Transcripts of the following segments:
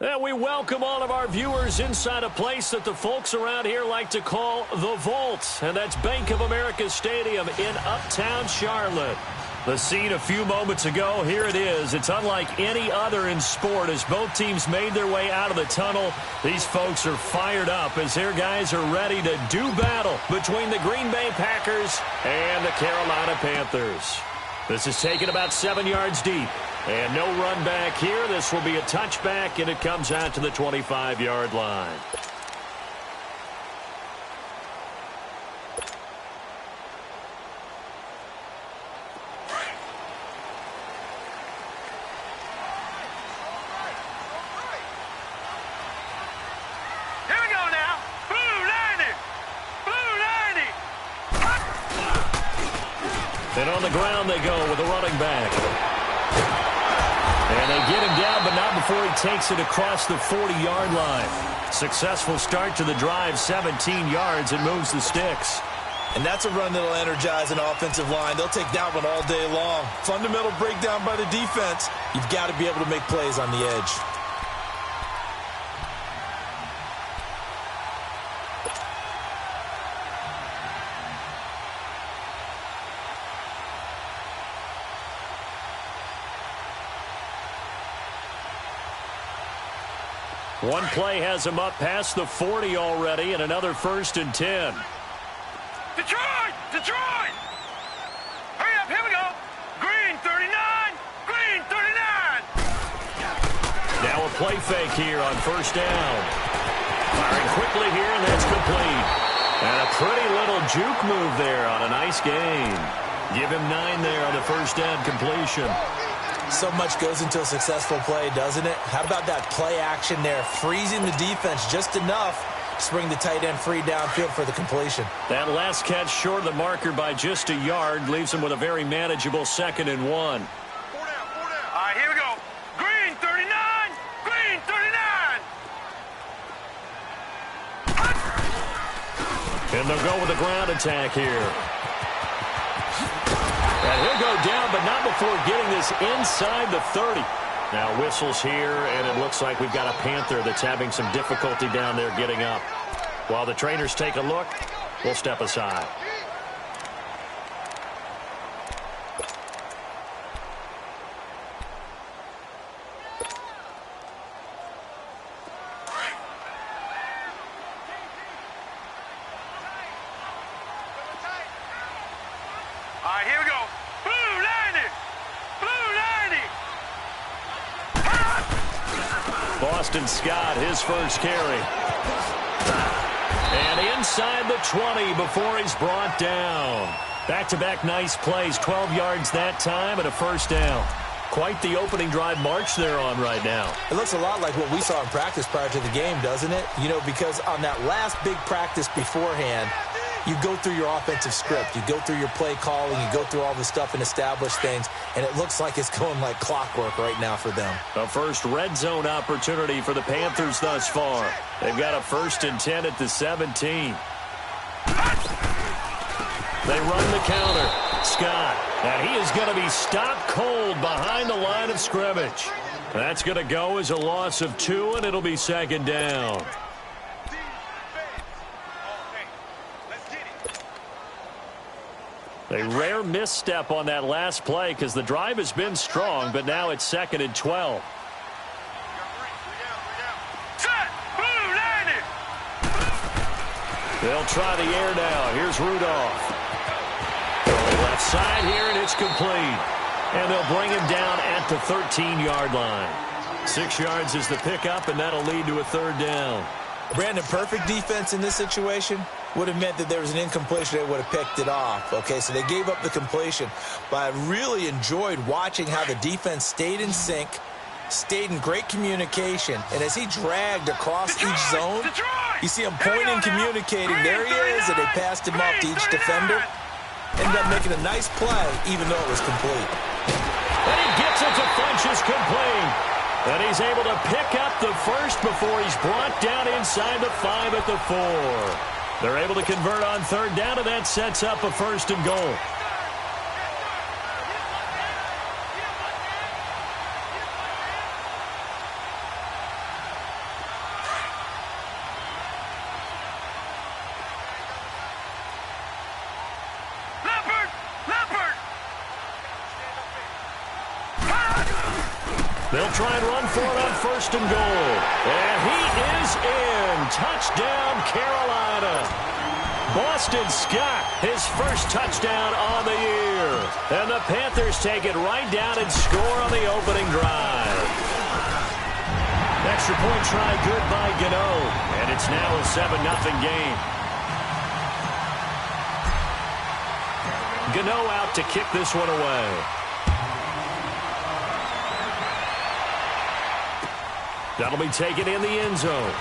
And we welcome all of our viewers inside a place that the folks around here like to call the Vault. And that's Bank of America Stadium in Uptown Charlotte. The scene a few moments ago, here it is. It's unlike any other in sport as both teams made their way out of the tunnel. These folks are fired up as their guys are ready to do battle between the Green Bay Packers and the Carolina Panthers. This is taken about 7 yards deep. And no run back here. This will be a touchback, and it comes out to the 25-yard line. Here we go now. Blue 90. Blue 90. And on the ground they go with a running back. And they get him down, but not before he takes it across the 40-yard line. Successful start to the drive, 17 yards, and moves the sticks. And that's a run that'll energize an offensive line. They'll take that one all day long. Fundamental breakdown by the defense. You've got to be able to make plays on the edge. One play has him up past the 40 already, and another 1st and 10. Detroit! Detroit! Hurry up, here we go. Green 39. Green 39. Now a play fake here on 1st down. Firing quickly here, and that's complete. And a pretty little juke move there on a nice gain. Give him 9 there on the 1st down completion. So much goes into a successful play, doesn't it? How about that play action there? Freezing the defense just enough to bring the tight end free downfield for the completion. That last catch short of the marker by just a yard leaves him with a very manageable 2nd and 1. 4 down, 4 down. All right, here we go. Green 39. Green 39. And they'll go with a ground attack here. And he'll go down, but not before getting this inside the 30. Now whistles here, and it looks like we've got a Panther that's having some difficulty down there getting up. While the trainers take a look, we'll step aside. All right, here we go. Blue 90. Blue 90. Boston Scott, his first carry. And inside the 20 before he's brought down. Back-to-back nice plays, 12 yards that time and a 1st down. Quite the opening drive march they're on right now. It looks a lot like what we saw in practice prior to the game, doesn't it? You know, because on that last big practice beforehand, you go through your offensive script. You go through your play calling. You go through all the stuff and establish things. And it looks like it's going like clockwork right now for them. A first red zone opportunity for the Panthers thus far. They've got a 1st and 10 at the 17. They run the counter. Scott. And he is going to be stopped cold behind the line of scrimmage. That's going to go as a loss of 2, and it'll be 2nd down. A rare misstep on that last play because the drive has been strong, but now it's 2nd and 12. Set. Blue 90. They'll try the air now. Here's Rudolph. Left side here, and it's complete. And they'll bring him down at the 13-yard line. 6 yards is the pickup, and that'll lead to a 3rd down. Brandon, perfect defense in this situation would have meant that there was an incompletion. They would have picked it off. Okay, so they gave up the completion. But I really enjoyed watching how the defense stayed in sync, stayed in great communication. And as he dragged across each zone, you see him pointing, communicating. There he is, and they passed him up to each defender. Ended up making a nice play, even though it was complete. And he gets it to Funchess complete. And he's able to pick up the first before he's brought down inside the 5 at the 4. They're able to convert on 3rd down, and that sets up a 1st and goal. They'll try and run for it on 1st and goal. And he is in. Touchdown, Carolina. Boston Scott, his first touchdown on the year. And the Panthers take it right down and score on the opening drive. Extra point try good by Gano. And it's now a 7-0 game. Gano out to kick this one away. That'll be taken in the end zone.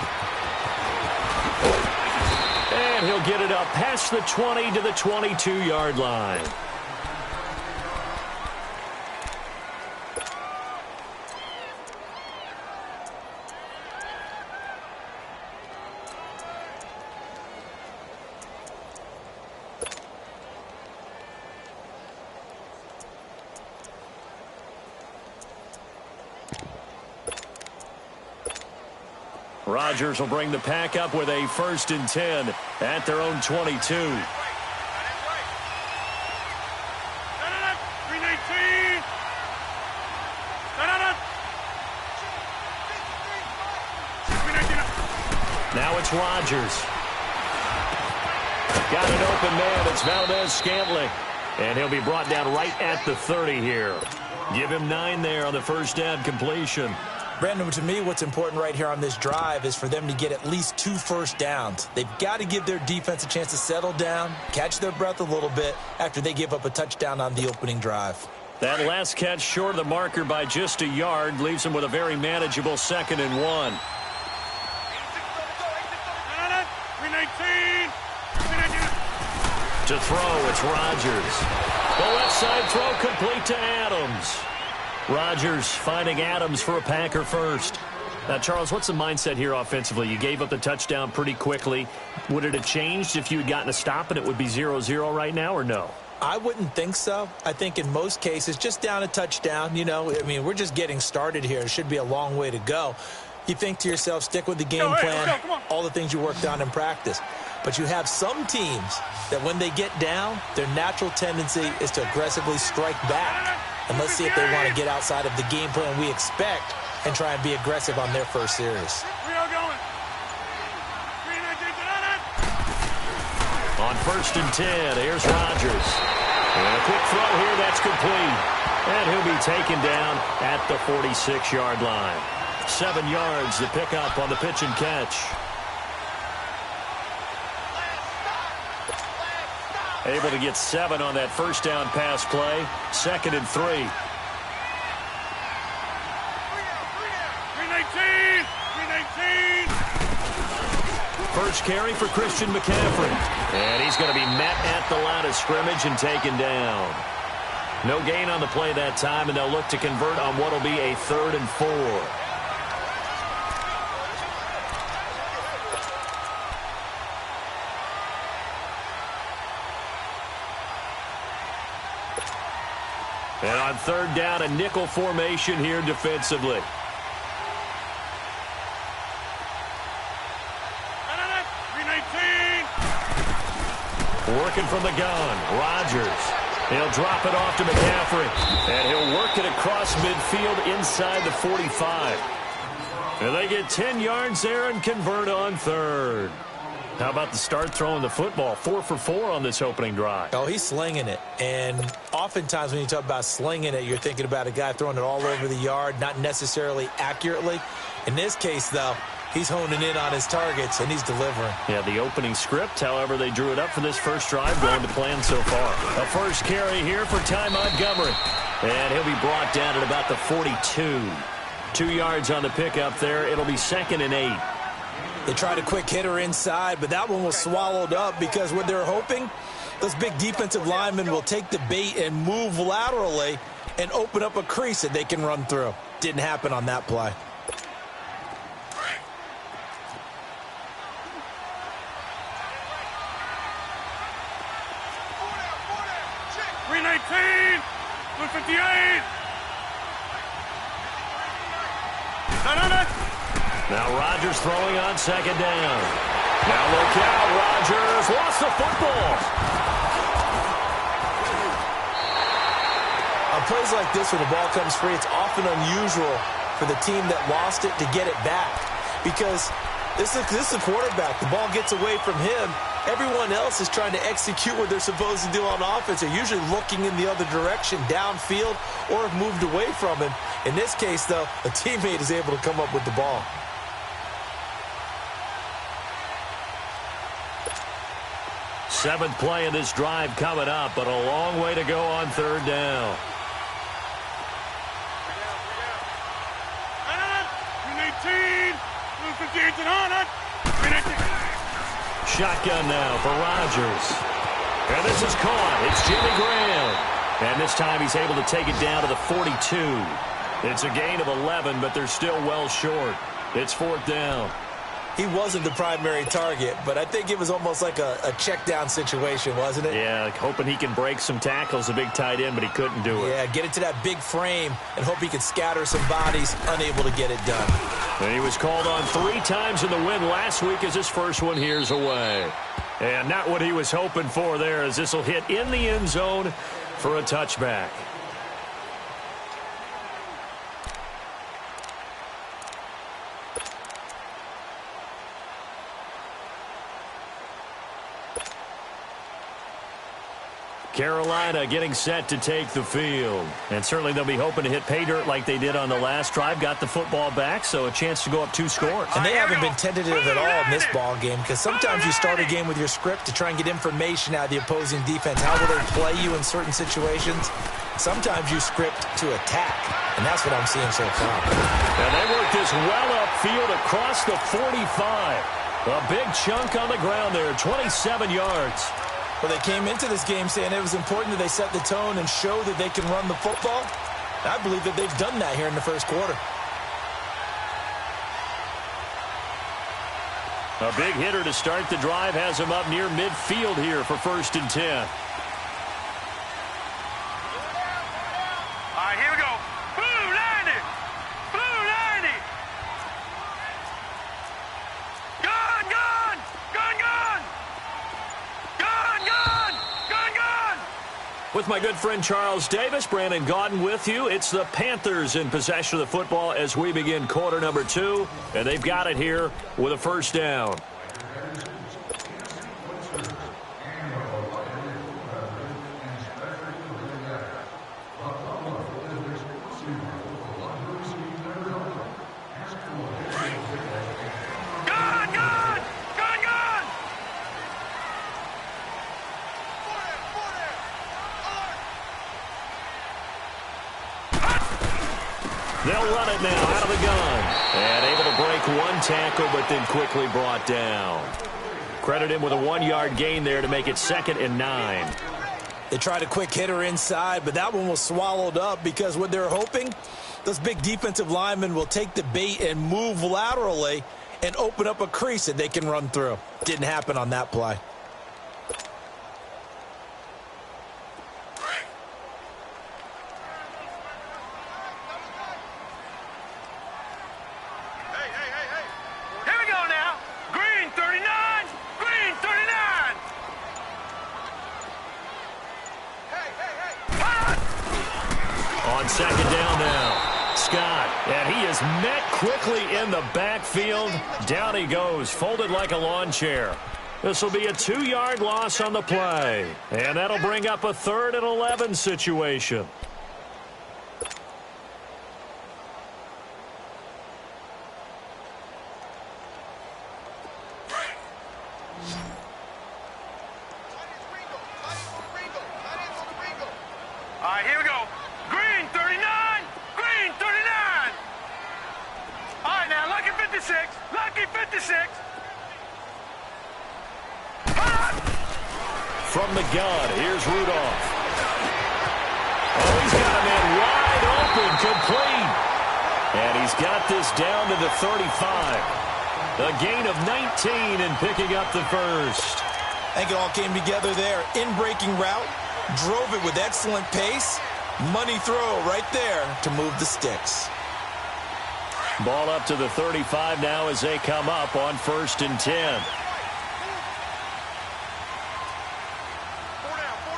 And he'll get it up past the 20 to the 22-yard line. Rodgers will bring the pack up with a 1st and 10 at their own 22. 319. Now it's Rodgers. Got an open man. It's Valdez-Scantling. And he'll be brought down right at the 30 here. Give him 9 there on the first down completion. Brandon, to me, what's important right here on this drive is for them to get at least 2 first downs. They've got to give their defense a chance to settle down, catch their breath a little bit after they give up a touchdown on the opening drive. That last catch short of the marker by just a yard leaves them with a very manageable 2nd and 1. 319. To throw, it's Rodgers. The left side throw complete to Adams. Rodgers finding Adams for a Packer first. Now, Charles, what's the mindset here offensively? You gave up the touchdown pretty quickly. Would it have changed if you had gotten a stop and it would be 0-0 right now, or no? I wouldn't think so. I think in most cases, just down a touchdown, you know, I mean, we're just getting started here. It should be a long way to go. You think to yourself, stick with the game plan, all the things you worked on in practice. But you have some teams that when they get down, their natural tendency is to aggressively strike back. And let's see if they want to get outside of the game plan we expect and try and be aggressive on their first series. On 1st and 10, here's Rodgers. And a quick throw here, that's complete. And he'll be taken down at the 46-yard line. 7 yards to pick up on the pitch and catch. Able to get 7 on that first down pass play. 2nd and 3. 319. First carry for Christian McCaffrey. And he's going to be met at the line of scrimmage and taken down. No gain on the play that time, and they'll look to convert on what will be a 3rd and 4. And on 3rd down, a nickel formation here defensively. Working from the gun, Rodgers. He'll drop it off to McCaffrey. And he'll work it across midfield inside the 45. And they get 10 yards there and convert on 3rd. How about the start throwing the football? 4 for 4 on this opening drive. Oh, he's slinging it. And oftentimes when you talk about slinging it, you're thinking about a guy throwing it all over the yard, not necessarily accurately. In this case, though, he's honing in on his targets, and he's delivering. Yeah, the opening script, however, they drew it up for this first drive, going to plan so far. A first carry here for Ty Montgomery. And he'll be brought down at about the 42. 2 yards on the pickup there. It'll be 2nd and 8. They tried a quick hitter inside, but that one was swallowed up because what they're hoping, those big defensive linemen will take the bait and move laterally and open up a crease that they can run through. Didn't happen on that play. $319. $258. Now Rodgers throwing on 2nd down. Now look out, Rodgers lost the football. I'll plays like this, when the ball comes free, it's often unusual for the team that lost it to get it back. Because this is a quarterback. The ball gets away from him. Everyone else is trying to execute what they're supposed to do on offense. They're usually looking in the other direction, downfield, or have moved away from him. In this case, though, a teammate is able to come up with the ball. Seventh play in this drive coming up, but a long way to go on third down. Shotgun now for Rodgers. And this is caught. It's Jimmy Graham. And this time he's able to take it down to the 42. It's a gain of 11, but they're still well short. It's fourth down. He wasn't the primary target, but I think it was almost like a check down situation, wasn't it? Yeah, like hoping he can break some tackles, a big tight end, but he couldn't do it. Yeah, get it to that big frame and hope he could scatter some bodies, unable to get it done. And he was called on 3 times in the win last week as his first one here's away. And not what he was hoping for there, as this will hit in the end zone for a touchback. Carolina getting set to take the field. And certainly they'll be hoping to hit pay dirt like they did on the last drive. Got the football back, so a chance to go up 2 scores. And they haven't been tentative at all in this ball game, because sometimes you start a game with your script to try and get information out of the opposing defense. How will they play you in certain situations? Sometimes you script to attack, and that's what I'm seeing so far. And they work this well upfield across the 45. A big chunk on the ground there, 27 yards. Well, they came into this game saying it was important that they set the tone and show that they can run the football. I believe that they've done that here in the first quarter. A big hitter to start the drive has him up near midfield here for 1st and 10. All right, here we go. Blue 90. Blue 90. Gun, gun. Gun, gun. Gun, gun. Gun, gun. With my good friend Charles Davis, Brandon Gaudin with you. It's the Panthers in possession of the football as we begin quarter number 2. And they've got it here with a first down. They'll run it now out of the gun. And able to break 1 tackle, but then quickly brought down. Credit him with a 1-yard gain there to make it 2nd and 9. They tried a quick hitter inside, but that one was swallowed up because what they're hoping, those big defensive linemen will take the bait and move laterally and open up a crease that they can run through. Didn't happen on that play. Second down now. Scott, and he is met quickly in the backfield. Down he goes, folded like a lawn chair. This will be a 2-yard loss on the play. And that'll bring up a 3rd and 11 situation. All right, here we go. Green 39. Green 39. All right, now, lucky 56. Lucky 56. From the gun, here's Rudolph. Oh, he's got a man wide open, complete. And he's got this down to the 35. A gain of 19 and picking up the first. I think it all came together there. In-breaking route, drove it with excellent pace. Money throw right there to move the sticks. Ball up to the 35 now as they come up on 1st and 10.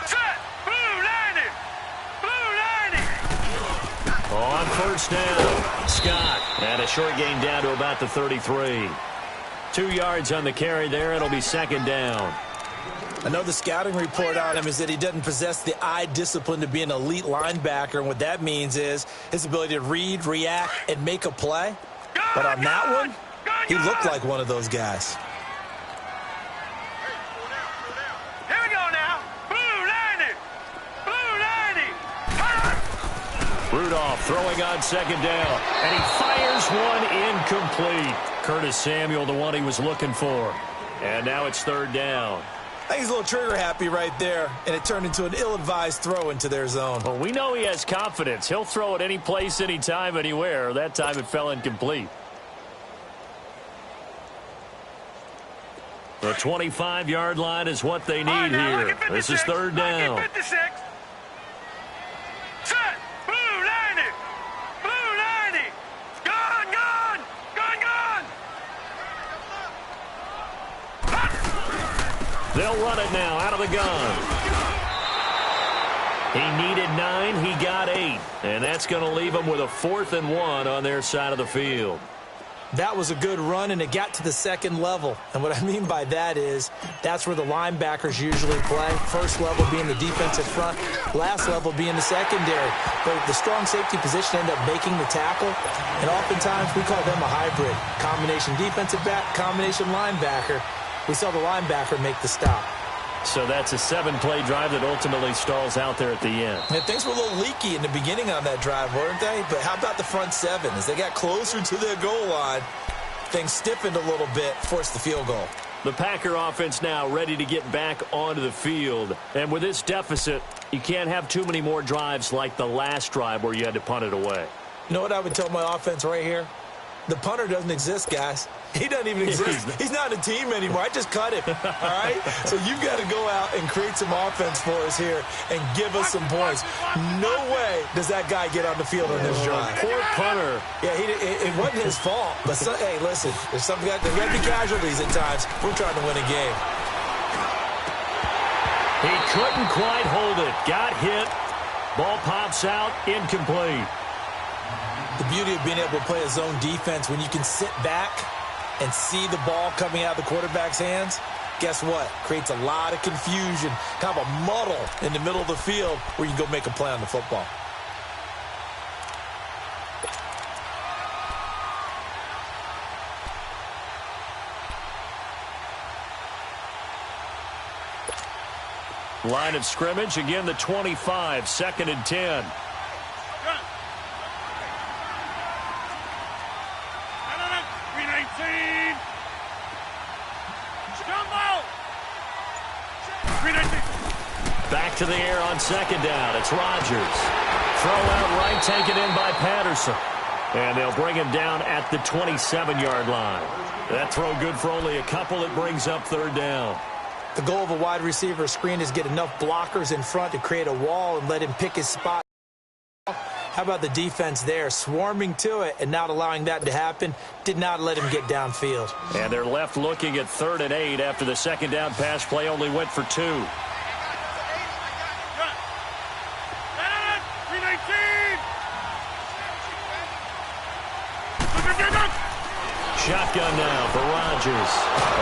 Set! Blue 90! Blue 90! On first down, Scott. And a short gain down to about the 33. 2 yards on the carry there. It'll be second down. I know the scouting report on him is that he doesn't possess the eye discipline to be an elite linebacker, and what that means is his ability to read, react, and make a play. But on that one, he looked like one of those guys. Here we go now. Blue 90. Blue 90. Rudolph throwing on second down, and he fires one incomplete. Curtis Samuel, the one he was looking for. And now it's third down. I think he's a little trigger happy right there, and it turned into an ill-advised throw into their zone. Well, we know he has confidence. He'll throw it any place, anytime, anywhere. That time it fell incomplete. The 25-yard line is what they need here. This is third down. 56. Set. Blue 90. Blue 90. Gone, gone. Gone, gone. They'll run it now out of the gun. He needed 9. He got 8. And that's going to leave him with a 4th and 1 on their side of the field. That was a good run, and it got to the second level. And what I mean by that is that's where the linebackers usually play. First level being the defensive front, last level being the secondary. But the strong safety position ended up making the tackle, and oftentimes we call them a hybrid. Combination defensive back, combination linebacker. We saw the linebacker make the stop. So that's a 7-play drive that ultimately stalls out there at the end. And things were a little leaky in the beginning on that drive, weren't they? But how about the front 7? As they got closer to their goal line, things stiffened a little bit, forced the field goal. The Packer offense now ready to get back onto the field. And with this deficit, you can't have too many more drives like the last drive where you had to punt it away. You know what I would tell my offense right here? The punter doesn't exist, guys. He doesn't even exist. He's not a team anymore. I just cut him, all right? So you've got to go out and create some offense for us here and give us some points. No way does that guy get on the field on this drive. Poor punter. Yeah, it wasn't his fault. But, hey, listen, there's got to be casualties at times. We're trying to win a game. He couldn't quite hold it. Got hit. Ball pops out. Incomplete. The beauty of being able to play a zone defense when you can sit back and see the ball coming out of the quarterback's hands, guess what? Creates a lot of confusion, kind of a muddle in the middle of the field where you can go make a play on the football. Line of scrimmage, again the 25, 2nd and 10. Back to the air on second down. It's Rodgers. Throw out right, taken in by Patterson. And they'll bring him down at the 27-yard line. That throw good for only a couple. It brings up third down. The goal of a wide receiver screen is get enough blockers in front to create a wall and let him pick his spot. How about the defense there? Swarming to it and not allowing that to happen. Did not let him get downfield. And they're left looking at 3rd and 8 after the second down pass play only went for 2. Shotgun now for Rodgers.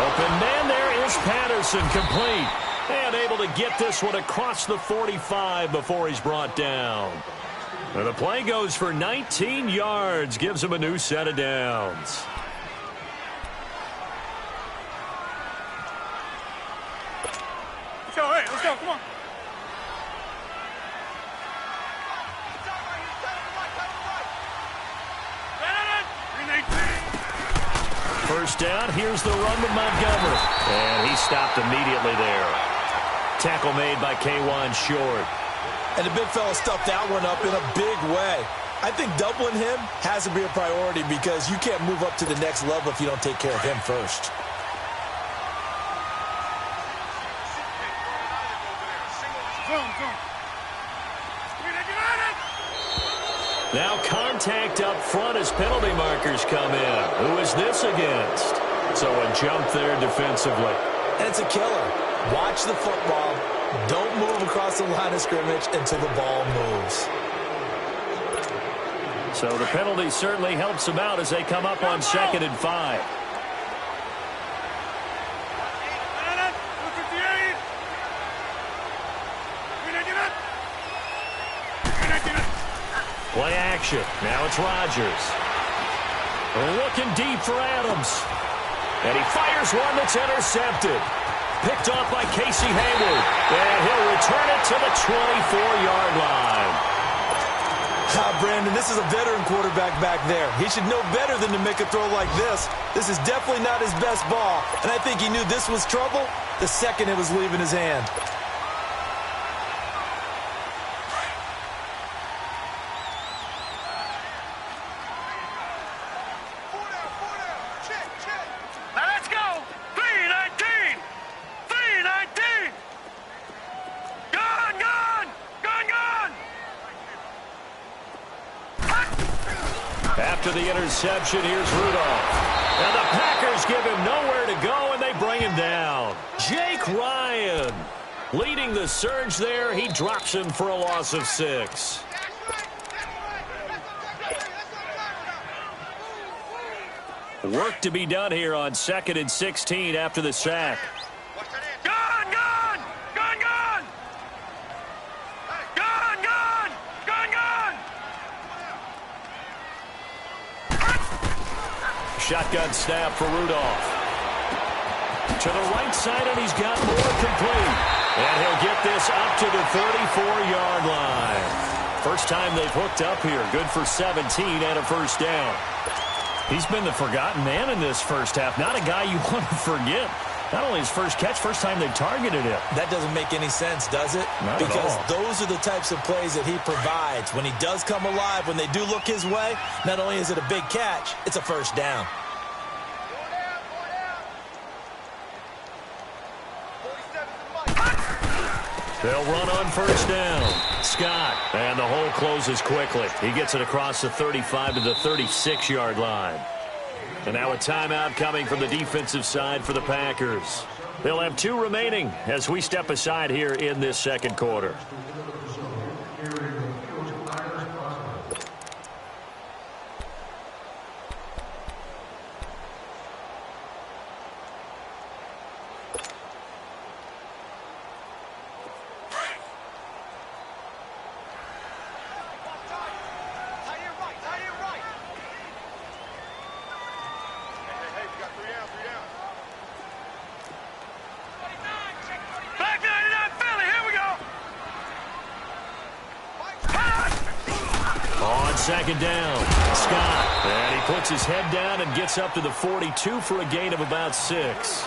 Open man, there is Patterson, complete. And able to get this one across the 45 before he's brought down. And the play goes for 19 yards, gives him a new set of downs. Let's go, hey, let's go, come on. First down, here's the run with Montgomery. And he stopped immediately there. Tackle made by K1 Short. And the big fella stuffed that one up in a big way. I think doubling him has to be a priority because you can't move up to the next level if you don't take care of him first. Now contact up front as penalty markers come in. Who is this against? So a jump there defensively. And it's a killer. Watch the football. Don't move across the line of scrimmage until the ball moves. So the penalty certainly helps them out as they come up on 2nd and 5. Play action. Now it's Rodgers. Looking deep for Adams. And he fires one that's intercepted. Picked off by Casey Hayward. And he'll return it to the 24-yard line. Brandon, this is a veteran quarterback back there. He should know better than to make a throw like this. This is definitely not his best ball. And I think he knew this was trouble the second it was leaving his hand. After the interception, here's Rudolph. And the Packers give him nowhere to go, and they bring him down. Jake Ryan leading the surge there. He drops him for a loss of 6. Work to be done here on 2nd and 16 after the sack. Shotgun snap for Rudolph. To the right side, and he's got more complete. And he'll get this up to the 34-yard line. First time they've hooked up here. Good for 17 and a first down. He's been the forgotten man in this first half. Not a guy you want to forget. Not only his first catch, first time they've targeted him. That doesn't make any sense, does it? Not because at all. Those are the types of plays that he provides. When he does come alive, when they do look his way, not only is it a big catch, it's a first down. They'll run on first down. Scott, and the hole closes quickly. He gets it across the 35 to the 36-yard line. And now a timeout coming from the defensive side for the Packers. They'll have 2 remaining as we step aside here in this second quarter. Second down. Scott. And he puts his head down and gets up to the 42 for a gain of about 6.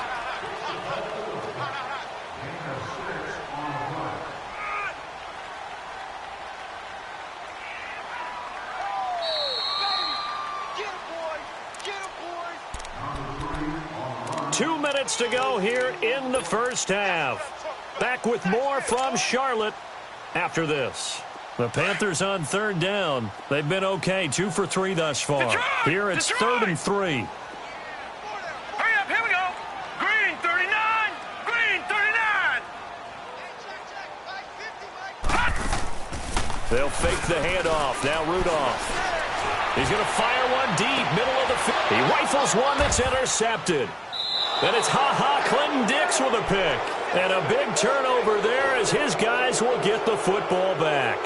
Two minutes to go here in the first half. Back with more from Charlotte after this. The Panthers on third down. They've been okay. 2 for 3 thus far. Here it's 3rd and 3. Hurry up, here we go. Green 39. Green 39. They'll fake the handoff. Now Rudolph. He's going to fire one deep, middle of the field. He rifles one that's intercepted. And it's Clinton Dix with a pick. And a big turnover there as his guys will get the football back.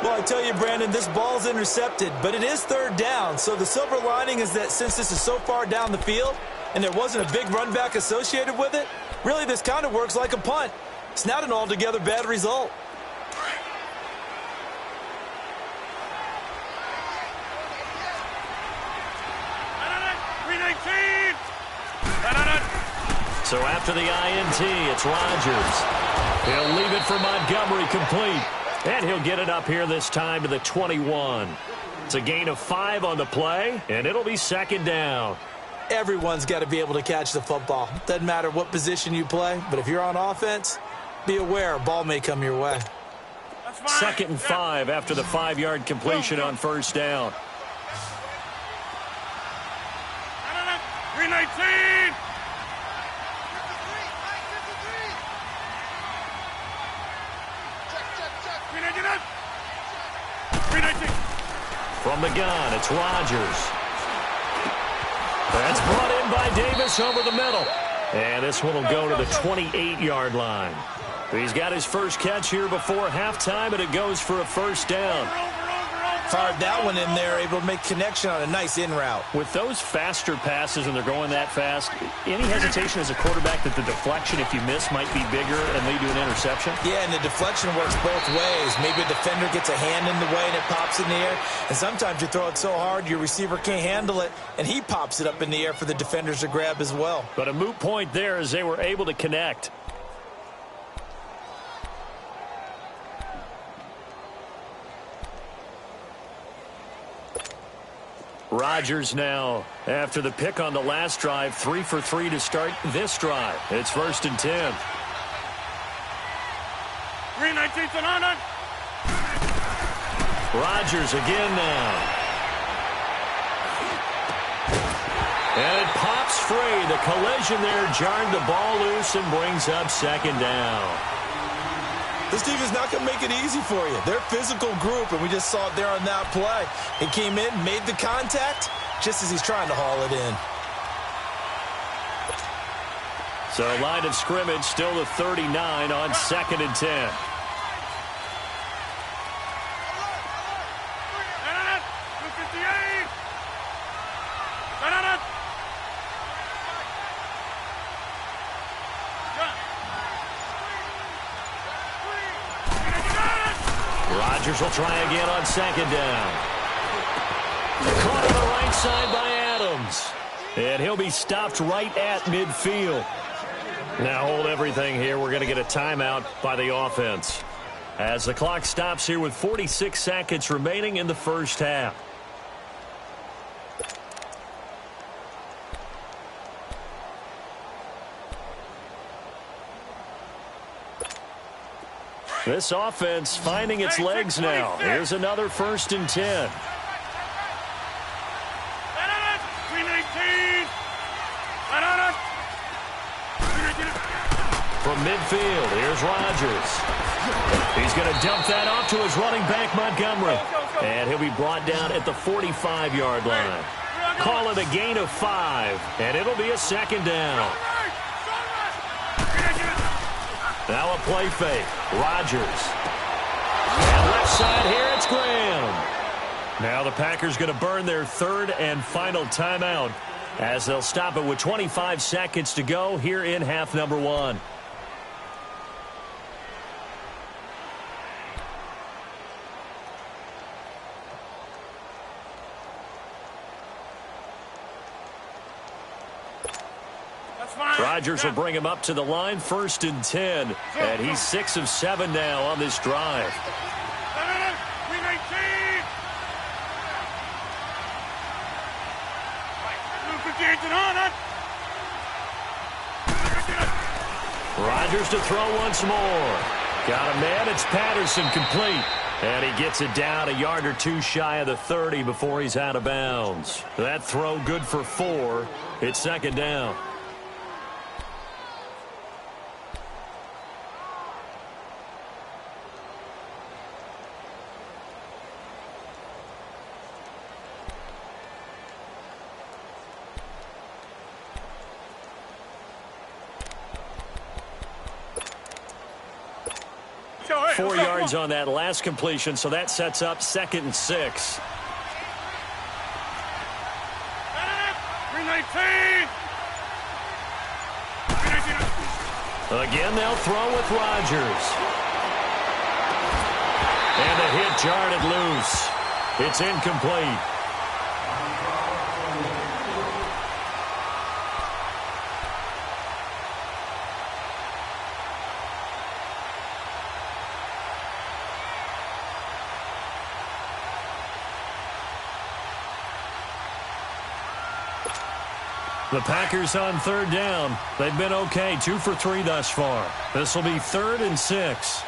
Well, I tell you, Brandon, this ball's intercepted, but it is third down. So the silver lining is that since this is so far down the field and there wasn't a big run back associated with it, really this kind of works like a punt. It's not an altogether bad result. So after the INT, it's Rodgers. He'll leave it for Montgomery complete. And he'll get it up here this time to the 21. It's a gain of 5 on the play, and it'll be second down. Everyone's got to be able to catch the football. Doesn't matter what position you play, but if you're on offense, be aware a ball may come your way. 2nd and 5 after the 5-yard completion on first down. 319. From the gun, it's Rodgers. That's brought in by Davis over the middle. And this one will go to the 28-yard line. He's got his first catch here before halftime, and it goes for a first down. Fired that one in there, able to make connection on a nice in route. With those faster passes and they're going that fast, any hesitation as a quarterback that the deflection, if you miss, might be bigger and lead to an interception? Yeah, and the deflection works both ways. Maybe a defender gets a hand in the way and it pops in the air. And sometimes you throw it so hard your receiver can't handle it, and he pops it up in the air for the defenders to grab as well. But a moot point there as they were able to connect. Rodgers now, after the pick on the last drive, 3 for 3 to start this drive. It's 1st and 10. 3-19 and on. Rodgers again now. And it pops free. The collision there jarred the ball loose and brings up 2nd down. This team is not going to make it easy for you. They're a physical group, and we just saw it there on that play. He came in, made the contact, just as he's trying to haul it in. So line of scrimmage still the 39 on 2nd and 10. Rodgers will try again on 2nd down. Caught on the right side by Adams. And he'll be stopped right at midfield. Now hold everything here. We're going to get a timeout by the offense. As the clock stops here with 46 seconds remaining in the first half. This offense finding its legs now. Here's another 1st and 10. From midfield, here's Rodgers. He's going to dump that off to his running back, Montgomery. And he'll be brought down at the 45-yard line. Call it a gain of 5, and it'll be a 2nd down. Now a play fake. Rodgers. And left side here, it's Graham. Now the Packers going to burn their 3rd and final timeout as they'll stop it with 25 seconds to go here in half number 1. Rodgers will bring him up to the line, 1st and 10. And he's 6 of 7 now on this drive. Rodgers to throw once more. Got a man, it's Patterson, complete. And he gets it down a yard or two shy of the 30 before he's out of bounds. That throw good for 4. It's 2nd down. Four yards on that last completion, so that sets up 2nd and 6. 3-19. Again, they'll throw with Rodgers. And the hit jarred it loose. It's incomplete. The Packers on 3rd down. They've been okay, 2 for 3 thus far. This will be 3rd and 6.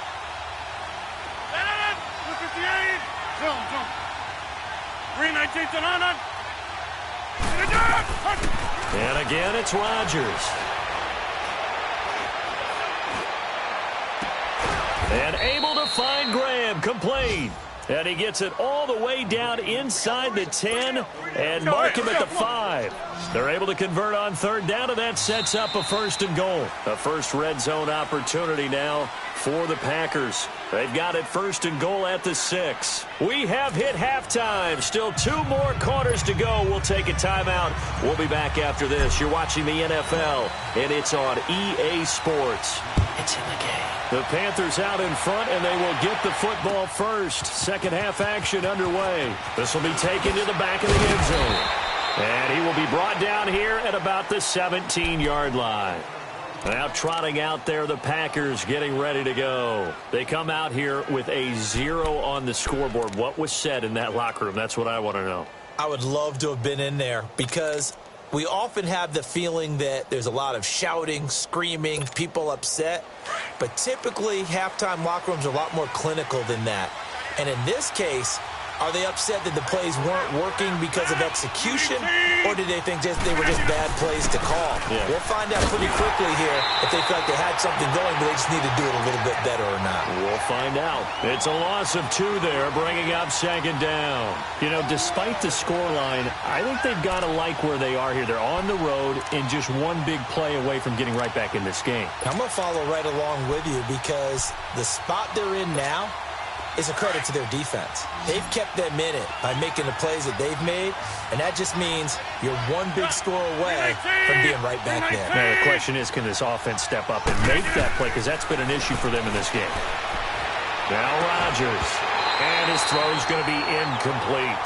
And again, it's Rodgers. And able to find Graham, complete. And he gets it all the way down inside the 10 and mark him at the 5. They're able to convert on third down, and that sets up a first and goal. A first red zone opportunity now for the Packers. They've got it first and goal at the 6. We have hit halftime. Still 2 more quarters to go. We'll take a timeout. We'll be back after this. You're watching the NFL, and it's on EA Sports. It's in the game. The Panthers out in front, and they will get the football first. Second half action underway. This will be taken to the back of the end zone. And he will be brought down here at about the 17-yard line. Now trotting out there, the Packers getting ready to go. They come out here with a 0 on the scoreboard. What was said in that locker room? That's what I want to know. I would love to have been in there because we often have the feeling that there's a lot of shouting, screaming, people upset. But typically, halftime locker rooms are a lot more clinical than that. And in this case, are they upset that the plays weren't working because of execution, or did they think they were just bad plays to call? Yeah. We'll find out pretty quickly here if they feel like they had something going, but they just need to do it a little bit better or not. We'll find out. It's a loss of 2 there, bringing up second down. You know, despite the scoreline, I think they've got to like where they are here. They're on the road and just one big play away from getting right back in this game. I'm going to follow right along with you because the spot they're in now is a credit to their defense. They've kept them in it by making the plays that they've made, and that just means you're one big score away from being right back there. Now, the question is, can this offense step up and make that play? Because that's been an issue for them in this game. Now Rodgers, and his throw is going to be incomplete.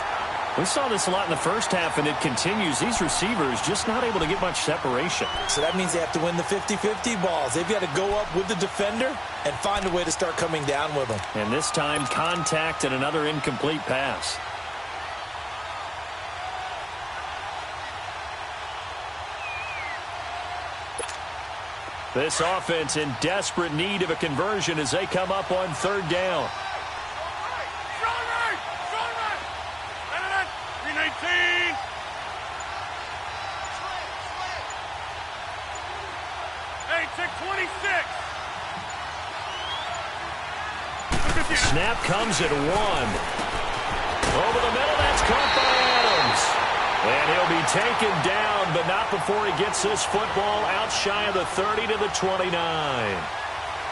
We saw this a lot in the first half, and it continues. These receivers just not able to get much separation. So that means they have to win the 50-50 balls. They've got to go up with the defender and find a way to start coming down with them. And this time, contact and another incomplete pass. This offense in desperate need of a conversion as they come up on third down. 26. Snap comes at 1. Over the middle, that's caught by Adams. And he'll be taken down, but not before he gets this football out shy of the 30 to the 29.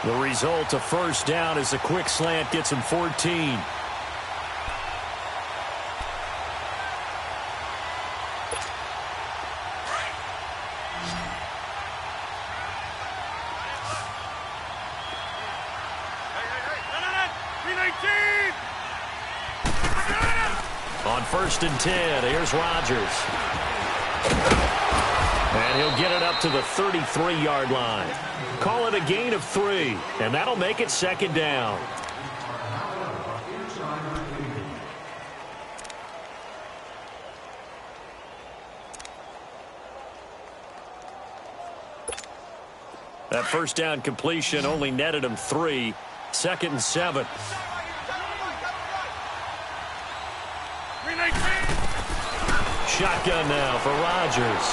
The result, a first down as a quick slant gets him 14. On first and 10, here's Rodgers. And he'll get it up to the 33-yard line. Call it a gain of 3, and that'll make it second down. That first down completion only netted him 3. Second and 7. Shotgun now for Rodgers.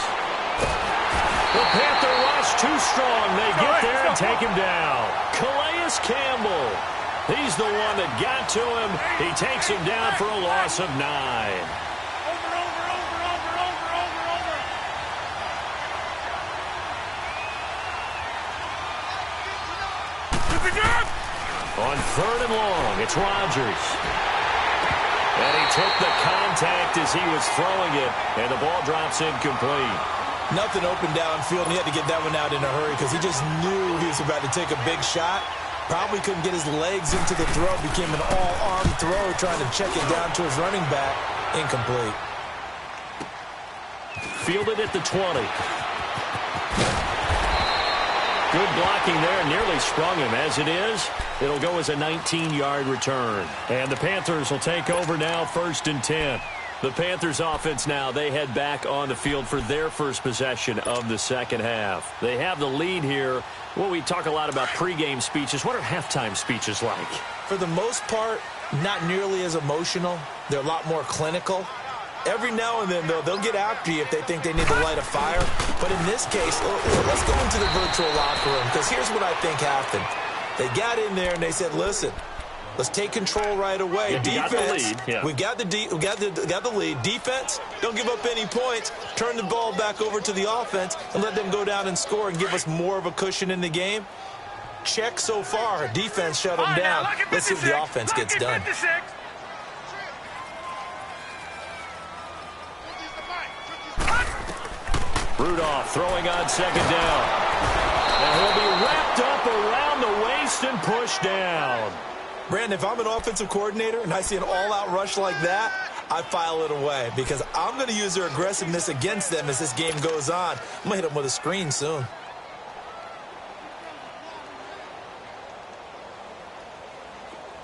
The Panther rush too strong. They get there and take him down. Calais Campbell. He's the one that got to him. He takes him down for a loss of 9. On third and long, it's Rodgers. And he took the contact as he was throwing it, and the ball drops incomplete. Nothing open downfield, and he had to get that one out in a hurry because he just knew he was about to take a big shot. Probably couldn't get his legs into the throw. Became an all-arm throw, trying to check it down to his running back. Incomplete. Fielded at the 20. Good blocking there, nearly sprung him. As it is, it'll go as a 19-yard return. And the Panthers will take over now, first and 10. The Panthers offense now, they head back on the field for their first possession of the second half. They have the lead here. Well, we talk a lot about pregame speeches. What are halftime speeches like? For the most part, not nearly as emotional. They're a lot more clinical. Every now and then, they'll get after you if they think they need to light a fire. But in this case, let's go into the virtual locker room, because here's what I think happened. They got in there and they said, listen, Let's take control right away. Yeah, Defense, we got the lead. We got the lead. Defense, don't give up any points. Turn the ball back over to the offense and let them go down and score and give us more of a cushion in the game. Check so far. Defense shut them down. Let's see if the offense gets done. 56. Rudolph throwing on second down. And he'll be wrapped up around the waist and pushed down. Brandon, if I'm an offensive coordinator and I see an all-out rush like that, I file it away because I'm going to use their aggressiveness against them as this game goes on. I'm going to hit them with a screen soon.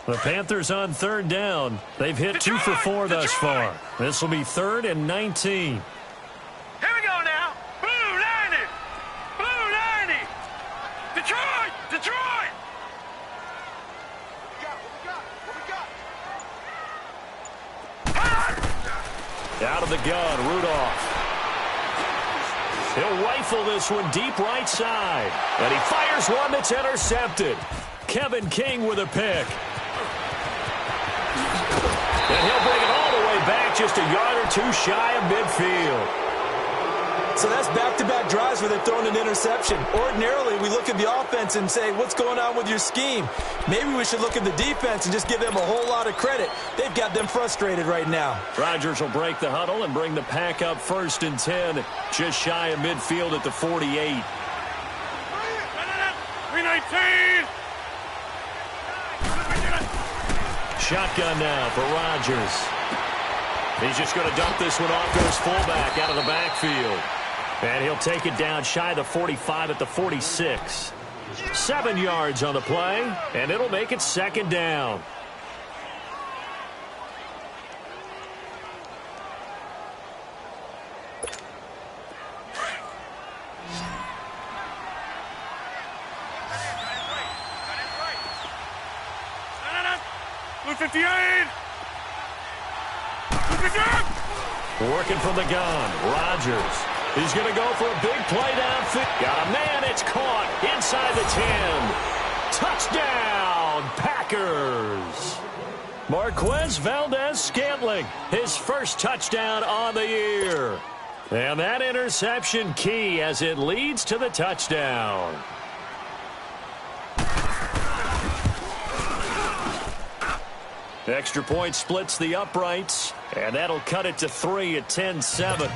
The Panthers on third down. They've hit 2 for 4 thus far. This will be 3rd and 19. Here we go now. Blue 90. Blue 90. Detroit. Detroit. Out of the gun, Rudolph. He'll rifle this one deep right side. And he fires one that's intercepted. Kevin King with a pick. And he'll bring it all the way back just a yard or two shy of midfield. So that's back-to-back drives where they're throwing an interception. Ordinarily, we look at the offense and say, what's going on with your scheme? Maybe we should look at the defense and just give them a whole lot of credit. They've got them frustrated right now. Rodgers will break the huddle and bring the pack up 1st and 10, just shy of midfield at the 48. 319. Shotgun now for Rodgers. He's just going to dump this one off to his fullback out of the backfield. And he'll take it down shy of the 45 at the 46. 7 yards on the play, and it'll make it 2nd down. Blue 58. Working from the gun, Rodgers. He's going to go for a big play downfield. Got a man, it's caught inside the 10. Touchdown, Packers. Marquez Valdez-Scantling, his first touchdown on the year. And that interception key as it leads to the touchdown. Extra point splits the uprights, and that'll cut it to 3 at 10-7.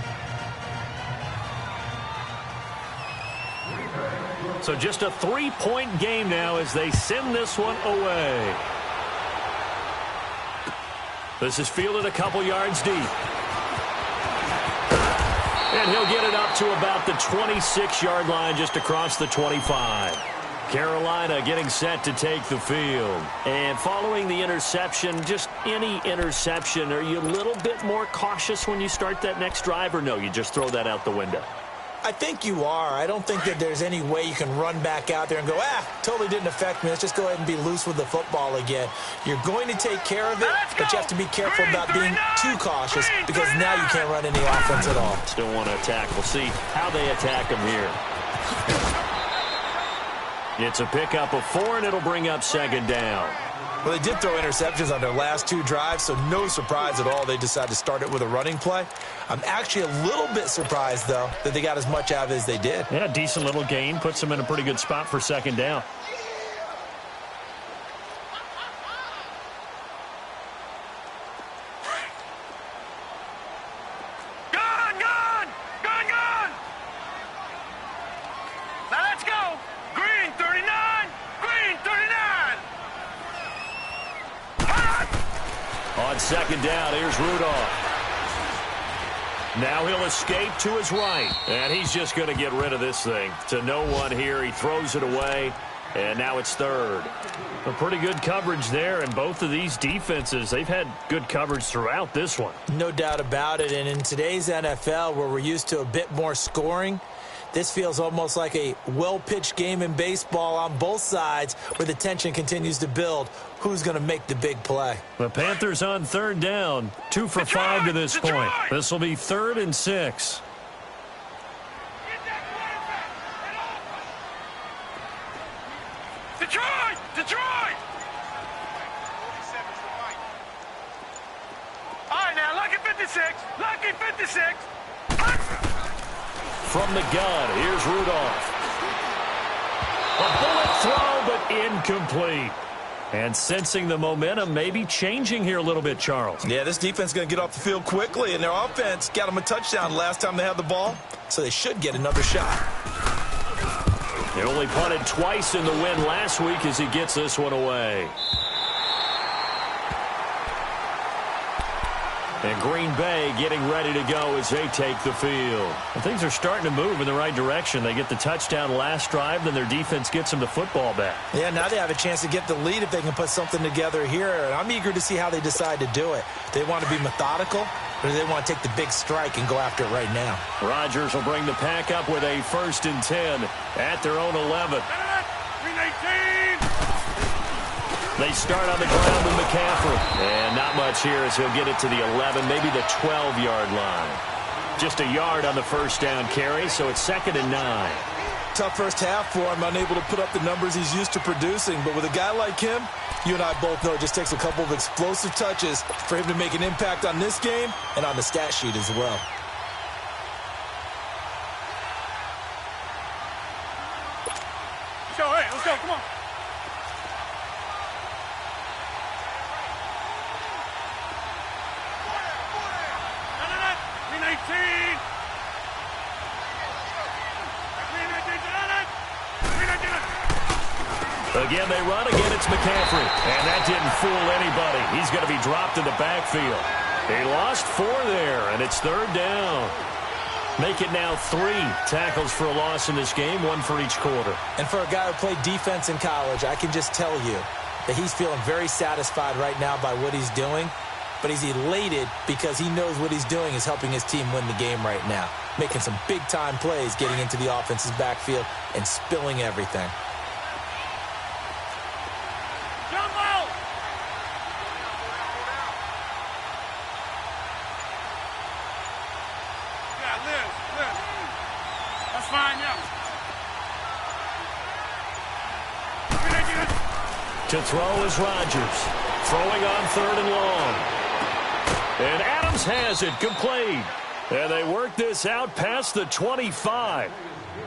So just a 3-point game now as they send this one away. This is fielded a couple yards deep. And he'll get it up to about the 26-yard line just across the 25. Carolina getting set to take the field. And following the interception, just any interception, are you a little bit more cautious when you start that next drive, or no, you just throw that out the window? I think you are. I don't think that there's any way you can run back out there and go, totally didn't affect me. Let's just go ahead and be loose with the football again. You're going to take care of it, but you have to be careful about being too cautious because now you can't run any offense at all. Still want to attack. We'll see how they attack them here. It's a pickup of 4, and it'll bring up 2nd down. Well, they did throw interceptions on their last 2 drives, so no surprise at all they decided to start it with a running play. I'm actually a little bit surprised, though, that they got as much out of it as they did. Yeah, decent little gain. Puts them in a pretty good spot for 2nd down. Now let's go. Green 39. Green 39. On 2nd down, here's Rudolph. Now he'll escape to his right. And he's just going to get rid of this thing. To no one here. He throws it away. And now it's 3rd. A pretty good coverage there. And both of these defenses, they've had good coverage throughout this one. No doubt about it. And in today's NFL, where we're used to a bit more scoring, this feels almost like a well-pitched game in baseball on both sides where the tension continues to build. Who's going to make the big play? The Panthers on 3rd down. 2 for 5 to this point. This will be 3rd and 6. Detroit! Detroit! 56. Lucky 56. From the gun, here's Rudolph. A bullet throw, but incomplete. And sensing the momentum maybe changing here a little bit, Charles. Yeah, this defense is going to get off the field quickly, and their offense got them a touchdown last time they had the ball, so they should get another shot. They only punted twice in the win last week as he gets this one away. And Green Bay getting ready to go as they take the field. And things are starting to move in the right direction. They get the touchdown last drive, then their defense gets them the football back. Yeah, now they have a chance to get the lead if they can put something together here. And I'm eager to see how they decide to do it. They want to be methodical, or do they want to take the big strike and go after it right now? Rodgers will bring the pack up with a 1st and 10 at their own 11. 319. They start on the ground with McCaffrey. And not much here as he'll get it to the 11, maybe the 12-yard line. Just a yard on the first down carry, so it's 2nd and 9. Tough first half for him, unable to put up the numbers he's used to producing. But with a guy like him, you and I both know it just takes a couple of explosive touches for him to make an impact on this game and on the stat sheet as well. Let's go, come on. Again, they run. Again, it's McCaffrey. And that didn't fool anybody. He's going to be dropped in the backfield. They lost 4 there, and it's 3rd down. Make it now 3 tackles for a loss in this game, 1 for each quarter. And for a guy who played defense in college, I can just tell you that he's feeling very satisfied right now by what he's doing. But he's elated because he knows what he's doing is helping his team win the game right now. Making some big-time plays, getting into the offense's backfield, and spilling everything. To throw is Rodgers. Throwing on 3rd and long. And Adams has it, complete. And they work this out past the 25.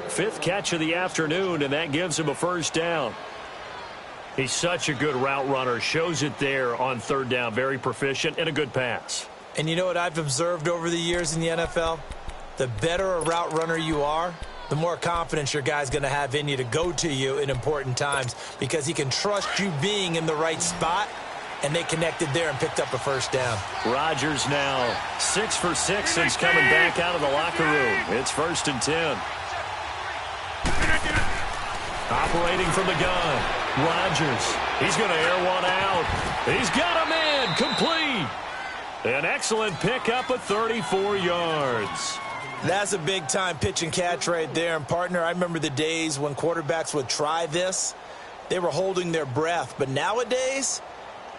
5th catch of the afternoon, and that gives him a 1st down. He's such a good route runner. Shows it there on 3rd down. Very proficient and a good pass. And you know what I've observed over the years in the NFL? The better a route runner you are, the more confidence your guy's going to have in you to go to you in important times because he can trust you being in the right spot, and they connected there and picked up a 1st down. Rodgers now 6 for 6 since coming back out of the locker room. It's 1st and 10. Operating from the gun, Rodgers. He's going to air one out. He's got him in, complete. An excellent pickup of 34 yards. That's a big-time pitch and catch right there. And, partner, I remember the days when quarterbacks would try this. They were holding their breath. But nowadays,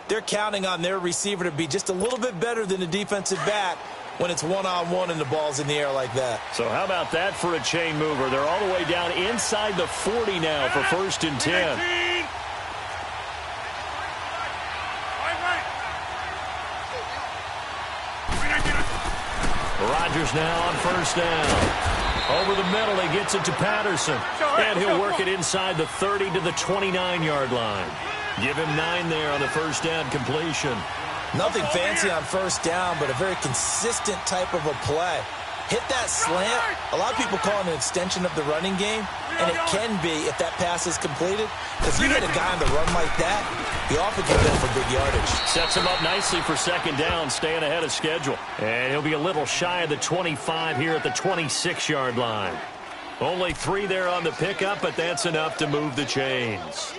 they're counting on their receiver to be just a little bit better than the defensive back when it's one-on-one and the ball's in the air like that. So how about that for a chain mover? They're all the way down inside the 40 now for 1st and 10. Rodgers now on 1st down. Over the middle, he gets it to Patterson. And he'll work it inside the 30 to the 29-yard line. Give him 9 there on the 1st down completion. Nothing fancy on 1st down, but a very consistent type of a play. Hit that slant. A lot of people call it an extension of the running game, and it can be if that pass is completed. Because you hit a guy on the run like that, he often can go for big yardage. Sets him up nicely for 2nd down, staying ahead of schedule. And he'll be a little shy of the 25 here at the 26-yard line. Only 3 there on the pickup, but that's enough to move the chains.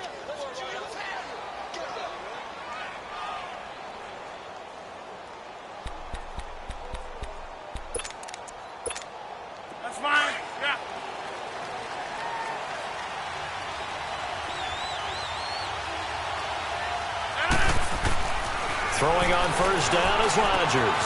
Throwing on 1st down is Rodgers.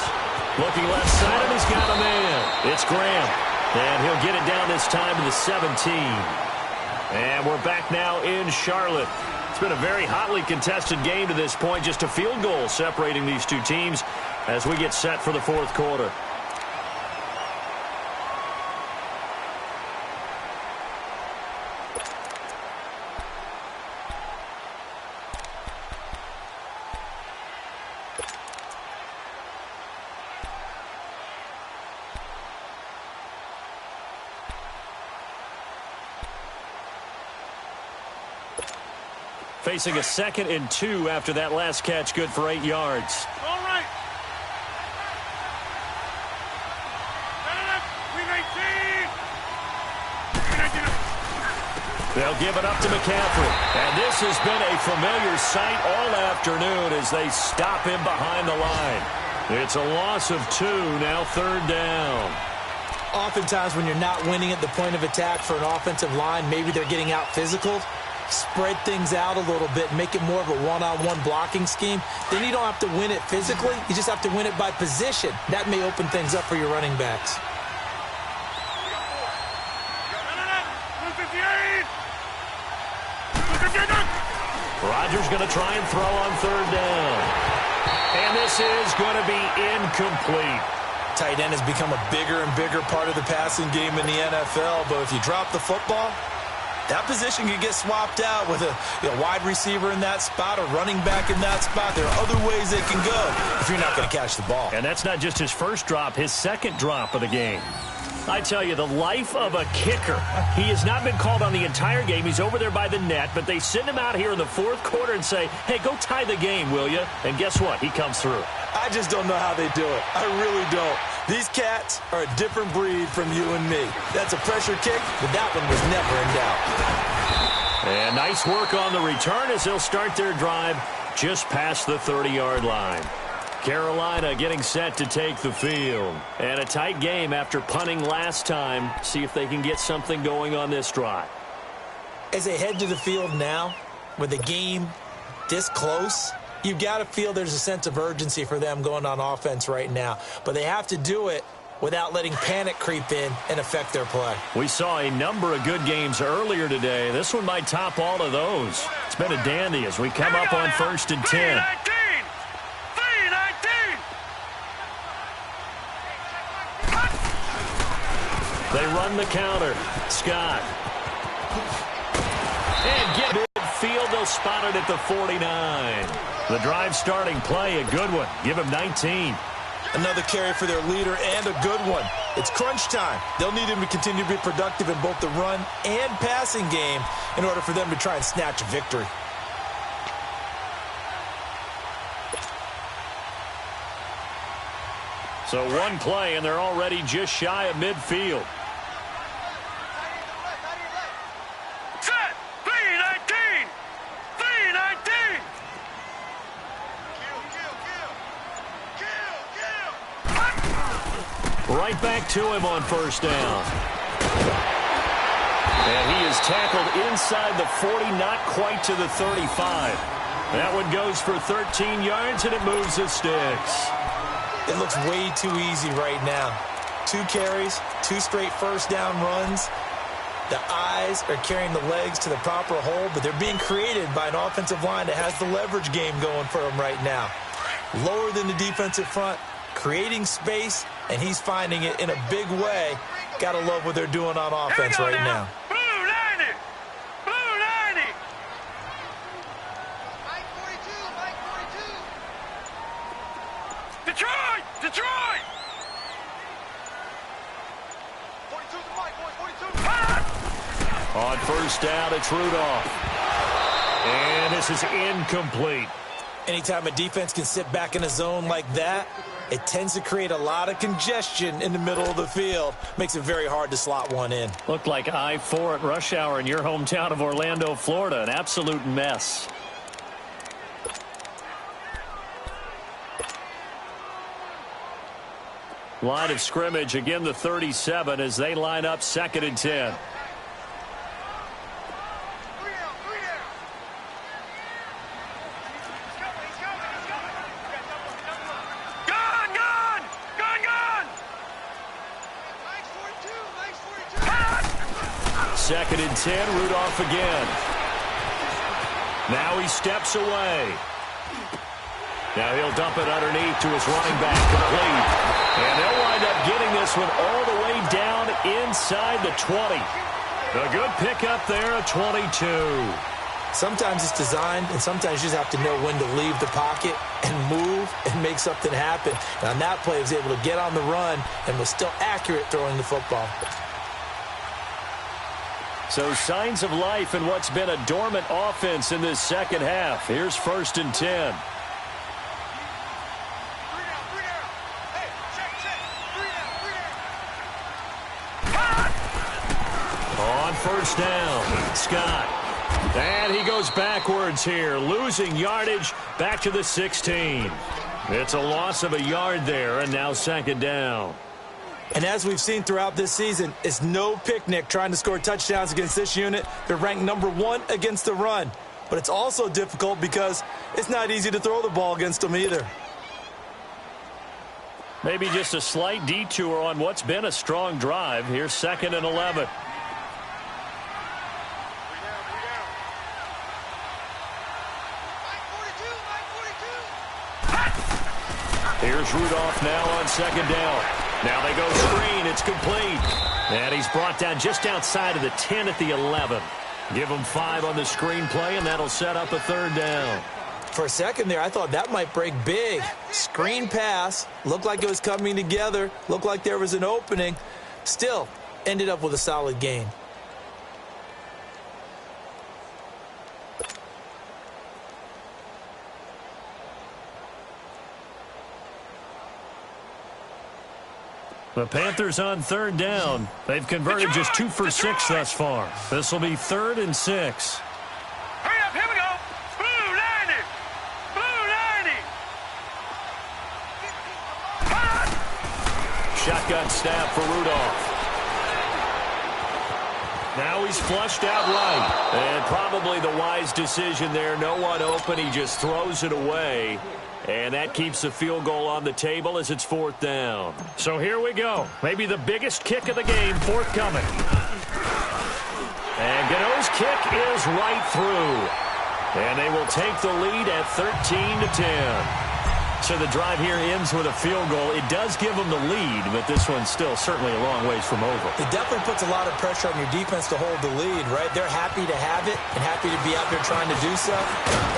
Looking left side, and he's got a man. It's Graham. And he'll get it down this time to the 17. And we're back now in Charlotte. It's been a very hotly contested game to this point. Just a field goal separating these two teams. as we get set for the fourth quarter. Facing a 2nd and 2 after that last catch, good for 8 yards. All right. They'll give it up to McCaffrey. And this has been a familiar sight all afternoon as they stop him behind the line. It's a loss of 2, now 3rd down. Oftentimes when you're not winning at the point of attack for an offensive line, maybe they're getting out physical. Spread things out a little bit, make it more of a one-on-one blocking scheme. Then you don't have to win it physically. You just have to win it by position. That may open things up for your running backs. Rodgers going to try and throw on 3rd down. And this is going to be incomplete. Tight end has become a bigger and bigger part of the passing game in the NFL, but if you drop the football, that position can get swapped out with a wide receiver in that spot, a running back in that spot. There are other ways they can go if you're not going to catch the ball. And that's not just his first drop, his 2nd drop of the game. I tell you, the life of a kicker. He has not been called on the entire game. He's over there by the net, but they send him out here in the 4th quarter and say, hey, go tie the game, will you? And guess what? He comes through. I just don't know how they do it. I really don't. These cats are a different breed from you and me. That's a pressure kick, but that one was never in doubt. And nice work on the return as they'll start their drive just past the 30-yard line. Carolina getting set to take the field. And a tight game after punting last time. See if they can get something going on this drive. As they head to the field now, with the game this close, you've got to feel there's a sense of urgency for them going on offense right now. But they have to do it without letting panic creep in and affect their play. We saw a number of good games earlier today. This one might top all of those. It's been a dandy as we come up on 1st and 10. They run the counter. Scott. And get midfield. They'll spot it at the 49. The drive starting play, a good one. Give him 19. Another carry for their leader and a good one. It's crunch time. They'll need him to continue to be productive in both the run and passing game in order for them to try and snatch a victory. So one play, and they're already just shy of midfield. Set! 319! 319! Right back to him on 1st down. And he is tackled inside the 40, not quite to the 35. That one goes for 13 yards, and it moves the sticks. It looks way too easy right now. 2 carries, 2 straight 1st down runs. The eyes are carrying the legs to the proper hole, but they're being created by an offensive line that has the leverage game going for them right now. Lower than the defensive front, creating space, and he's finding it in a big way. Got to love what they're doing on offense right now. Blue 90! Blue 90! Mike 42! Detroit! Detroit! 42's the Mike, boys, 42. On 1st down, it's Rudolph. And this is incomplete. Anytime a defense can sit back in a zone like that, it tends to create a lot of congestion in the middle of the field. Makes it very hard to slot one in. Looked like I-4 at rush hour in your hometown of Orlando, Florida. An absolute mess. Line of scrimmage, again the 37 as they line up 2nd and 10. Second and 10, Rudolph again. Now he steps away. Now he'll dump it underneath to his running back, complete. And they'll wind up getting this one all the way down inside the 20. A good pickup there, a 22. Sometimes it's designed, and sometimes you just have to know when to leave the pocket and move and make something happen. And on that play, he was able to get on the run and was still accurate throwing the football. So signs of life in what's been a dormant offense in this second half. Here's 1st and 10. On 1st down, Scott. And he goes backwards here, losing yardage back to the 16. It's a loss of a yard there, and now 2nd down. And as we've seen throughout this season, it's no picnic trying to score touchdowns against this unit. They're ranked number 1 against the run. But it's also difficult because it's not easy to throw the ball against them either. Maybe just a slight detour on what's been a strong drive. Here's 2nd and 11. Here's Rudolph now on 2nd down. Now they go screen. It's complete. And he's brought down just outside of the 10 at the 11. Give him 5 on the screen play, and that'll set up a 3rd down. For a second there, I thought that might break big. Screen pass. Looked like it was coming together. Looked like there was an opening. Still, ended up with a solid gain. The Panthers on 3rd down. They've converted just 2 for 6 thus far. This will be 3rd and 6. Hurry up, here we go. Blue 90. Blue 90. Shotgun snap for Rudolph. Now he's flushed out right. And probably the wise decision there. No one open. He just throws it away. And that keeps the field goal on the table as it's 4th down. So here we go. Maybe the biggest kick of the game forthcoming. And Gano's kick is right through. And they will take the lead at 13-10. So the drive here ends with a field goal. It does give them the lead, but this one's still certainly a long ways from over. It definitely puts a lot of pressure on your defense to hold the lead, right? They're happy to have it and happy to be out there trying to do so.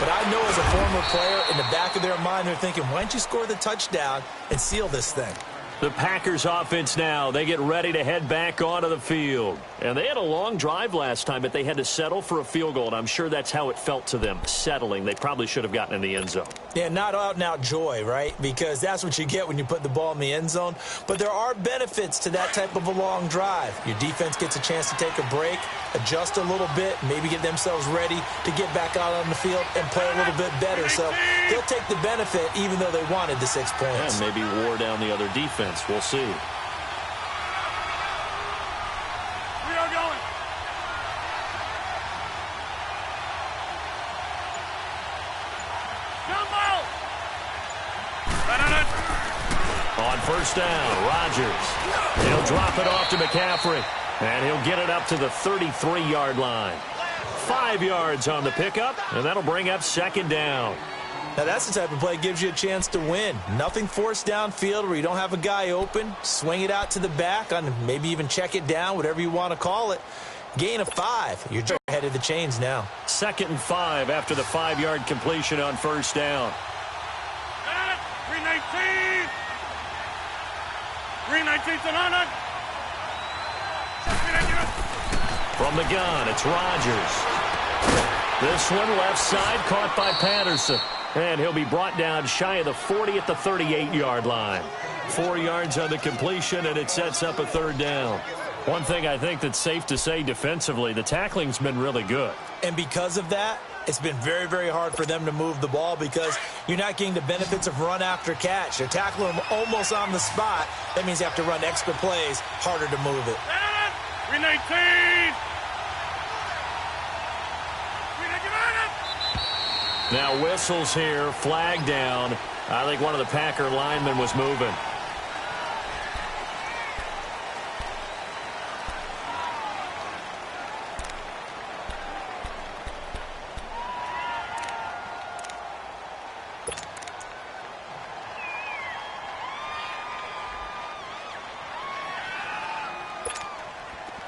But I know as a former player, in the back of their mind, they're thinking, why don't you score the touchdown and seal this thing? The Packers offense now, they get ready to head back onto the field. And they had a long drive last time, but they had to settle for a field goal, and I'm sure that's how it felt to them, settling. They probably should have gotten in the end zone. Yeah, not out-and-out joy, right? Because that's what you get when you put the ball in the end zone. But there are benefits to that type of a long drive. Your defense gets a chance to take a break, adjust a little bit, maybe get themselves ready to get back out on the field and play a little bit better. So they'll take the benefit even though they wanted the 6 points. And maybe wore down the other defense. We'll see. We are going. Jumbo! On 1st down, Rodgers. He'll drop it off to McCaffrey. And he'll get it up to the 33-yard line. 5 yards on the pickup, and that'll bring up 2nd down. Now, that's the type of play that gives you a chance to win. Nothing forced downfield where you don't have a guy open. Swing it out to the back, on maybe even check it down, whatever you want to call it. Gain of 5. You're just ahead of the chains now. 2nd and 5 after the 5-yard completion on 1st down. 319. 319 to none. From the gun, it's Rodgers. This one left side caught by Patterson. And he'll be brought down shy of the 40 at the 38-yard line. 4 yards on the completion, and it sets up a 3rd down. One thing I think that's safe to say defensively, the tackling's been really good. And because of that, it's been very, very hard for them to move the ball because you're not getting the benefits of run after catch. They're tackling them almost on the spot. That means you have to run extra plays, harder to move it. 319. Now whistles here, flag down. I think one of the Packer linemen was moving.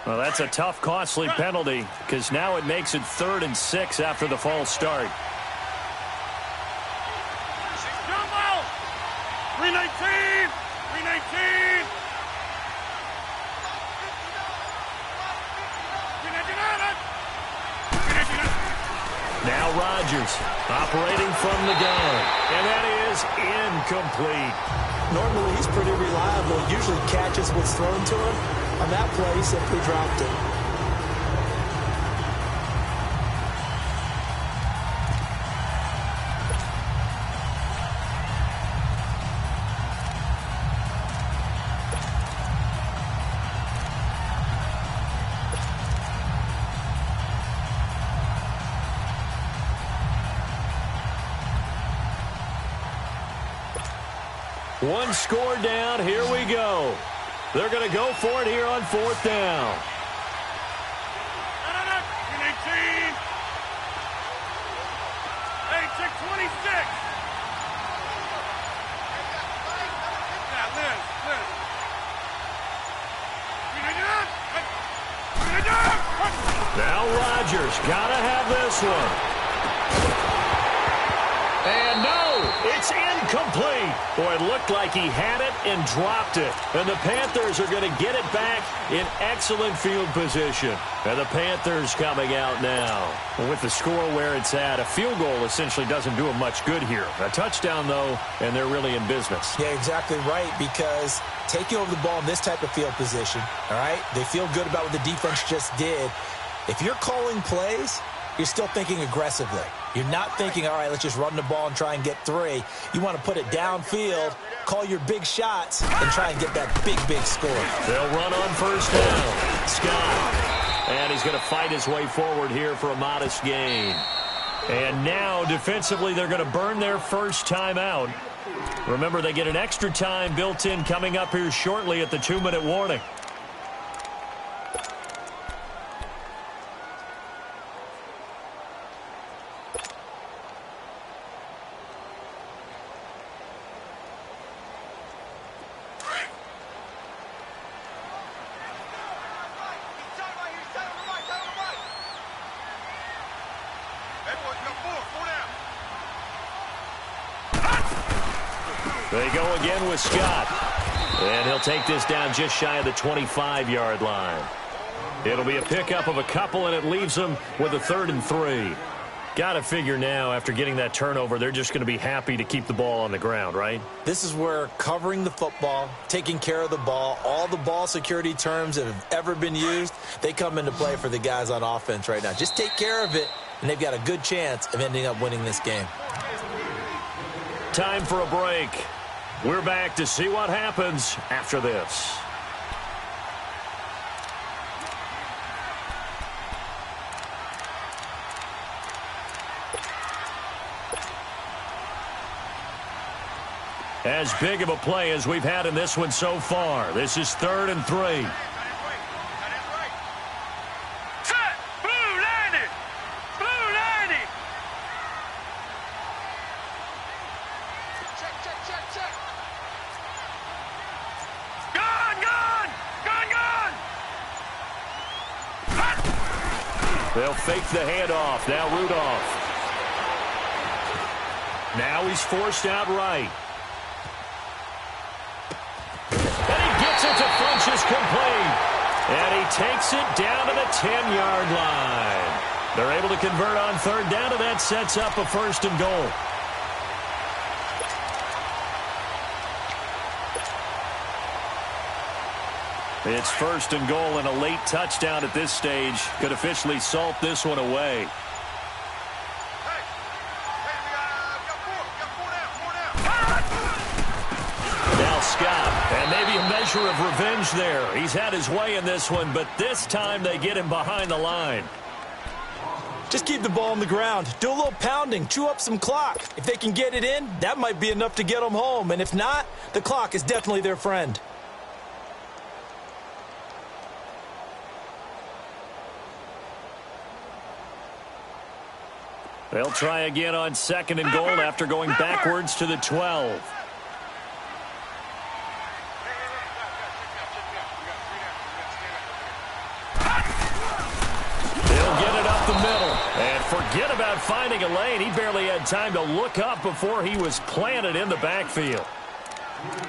Well, that's a tough, costly penalty because now it makes it 3rd and 6 after the false start. 319! 319! Now Rodgers operating from the gun. And that is incomplete. Normally, he's pretty reliable. Usually catches what's thrown to him. On that play, he simply dropped it. One score down. Here we go. They're going to go for it here on 4th down. 319! 26! Yeah, Liz. 319! Now Rodgers got to have this one. And no, it's incomplete. Boy, it looked like he had it and dropped it. And the Panthers are going to get it back in excellent field position. And the Panthers coming out now. Well, with the score where it's at, a field goal essentially doesn't do them much good here. A touchdown, though, and they're really in business. Yeah, exactly right, because taking over the ball in this type of field position, all right, they feel good about what the defense just did. If you're calling plays, you're still thinking aggressively. You're not thinking, all right, let's just run the ball and try and get 3. You want to put it downfield, call your big shots, and try and get that big score. They'll run on 1st down. Scott. And he's going to fight his way forward here for a modest gain. And now, defensively, they're going to burn their first time out. Remember, they get an extra time built in coming up here shortly at the 2-minute warning. They go again with Scott. And he'll take this down just shy of the 25-yard line. It'll be a pickup of a couple, and it leaves them with a 3rd and 3. Got to figure now, after getting that turnover, they're just going to be happy to keep the ball on the ground, right? This is where covering the football, taking care of the ball, all the ball security terms that have ever been used, they come into play for the guys on offense right now. Just take care of it, and they've got a good chance of ending up winning this game. Time for a break. We're back to see what happens after this. As big of a play as we've had in this one so far. This is 3rd and 3. Set! Blue 90! Blue 90! Check. Gun! They'll fake the handoff. Now Rudolph. Now he's forced out right. And he gets it to Funchess complete. And he takes it down to the 10-yard line. They're able to convert on 3rd down, and that sets up a 1st and goal. It's 1st and goal, and a late touchdown at this stage could officially salt this one away. Now Scott, and maybe a measure of revenge there. He's had his way in this one, but this time they get him behind the line. Just keep the ball on the ground. Do a little pounding. Chew up some clock. If they can get it in, that might be enough to get them home. And if not, the clock is definitely their friend. They'll try again on 2nd and goal after going backwards to the 12. the middle. And forget about finding a lane. He barely had time to look up before he was planted in the backfield.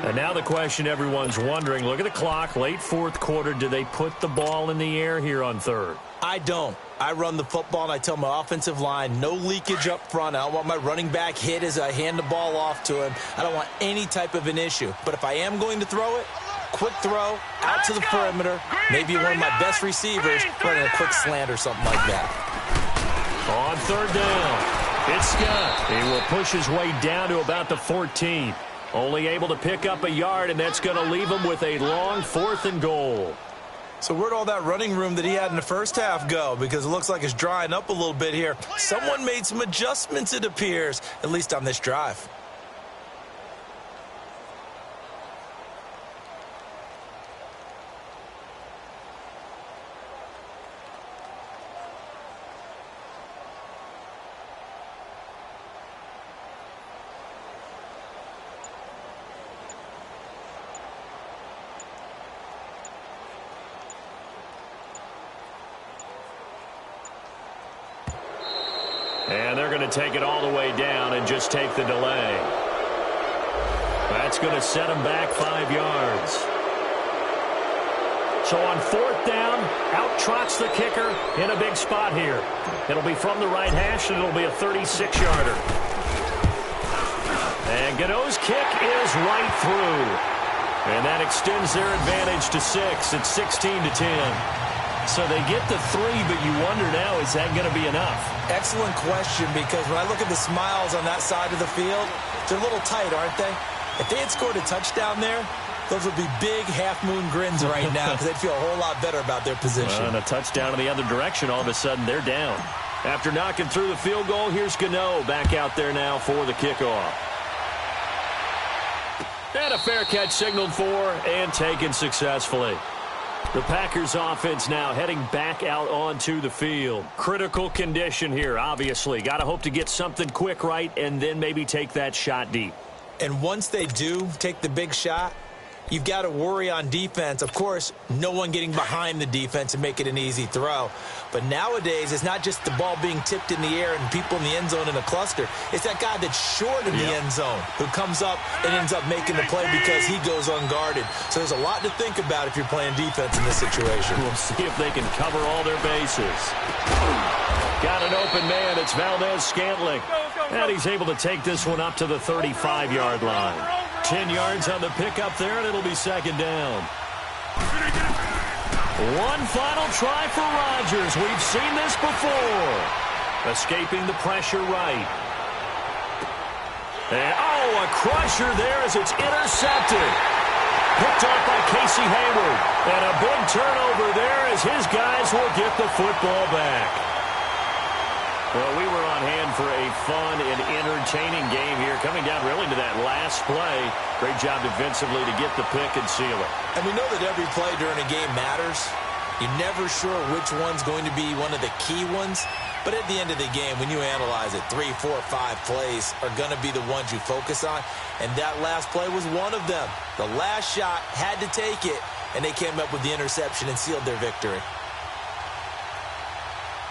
And now the question everyone's wondering, look at the clock, late fourth quarter, do they put the ball in the air here on third? I don't. I run the football, and I tell my offensive line, no leakage up front. I don't want my running back hit as I hand the ball off to him. I don't want any type of an issue. But if I am going to throw it, quick throw, out to the perimeter, maybe one of my best receivers running a quick slant or something like that. On third down, it's Scott. He will push his way down to about the 14. Only able to pick up a yard, and that's going to leave him with a long 4th and goal. So where'd all that running room that he had in the first half go? Because it looks like it's drying up a little bit here. Someone made some adjustments, it appears, at least on this drive. And they're going to take it all the way down and just take the delay. That's going to set him back 5 yards. So on 4th down, out trots the kicker in a big spot here. It'll be from the right hash, and it'll be a 36-yarder. And Gano's kick is right through. And that extends their advantage to 6. It's 16-10. So they get the 3, but you wonder now, is that going to be enough? Excellent question, because when I look at the smiles on that side of the field, they're a little tight, aren't they? If they had scored a touchdown there, those would be big half-moon grins right now because they'd feel a whole lot better about their position. And a touchdown in the other direction, all of a sudden they're down. After knocking through the field goal, here's Gano back out there now for the kickoff. And a fair catch signaled for and taken successfully. The Packers offense now heading back out onto the field. Critical condition here, obviously. Got to hope to get something quick right and then maybe take that shot deep. And once they do take the big shot, you've got to worry on defense. Of course, no one getting behind the defense and make it an easy throw. But nowadays, it's not just the ball being tipped in the air and people in the end zone in a cluster. It's that guy that's short in the end zone who comes up and ends up making the play because he goes unguarded. So there's a lot to think about if you're playing defense in this situation. We'll see if they can cover all their bases. Got an open man. It's Valdez-Scantling. And he's able to take this one up to the 35-yard line. 10 yards on the pickup there, and it'll be 2nd down. One final try for Rodgers. We've seen this before. Escaping the pressure right. And, a crusher there as it's intercepted. Picked off by Casey Hayward. And a big turnover there as his guys will get the football back. Well, we were on hand for a fun and entertaining game here, coming down really to that last play. Great job defensively to get the pick and seal it. And we know that every play during a game matters. You're never sure which one's going to be one of the key ones. But at the end of the game, when you analyze it, 3, 4, 5 plays are going to be the ones you focus on. And that last play was one of them. The last shot had to take it, and they came up with the interception and sealed their victory.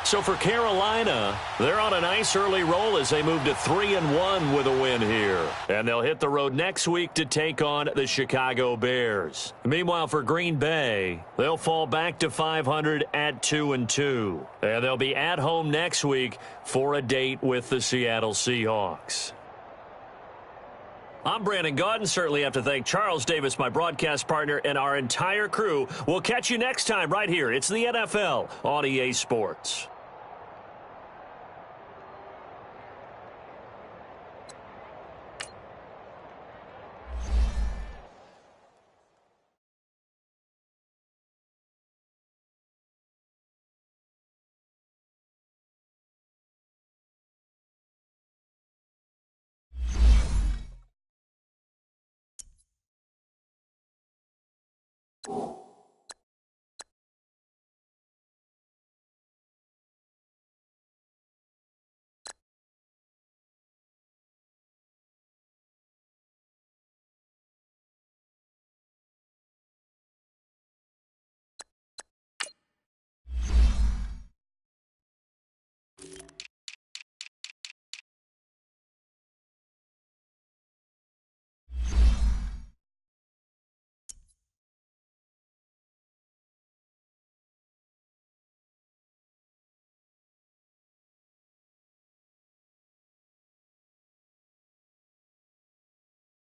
So for Carolina, they're on a nice early roll as they move to 3-1 with a win here. And they'll hit the road next week to take on the Chicago Bears. Meanwhile, for Green Bay, they'll fall back to 500 at 2-2. And they'll be at home next week for a date with the Seattle Seahawks. I'm Brandon Gaudin. Certainly have to thank Charles Davis, my broadcast partner, and our entire crew. We'll catch you next time right here. It's the NFL on EA Sports. You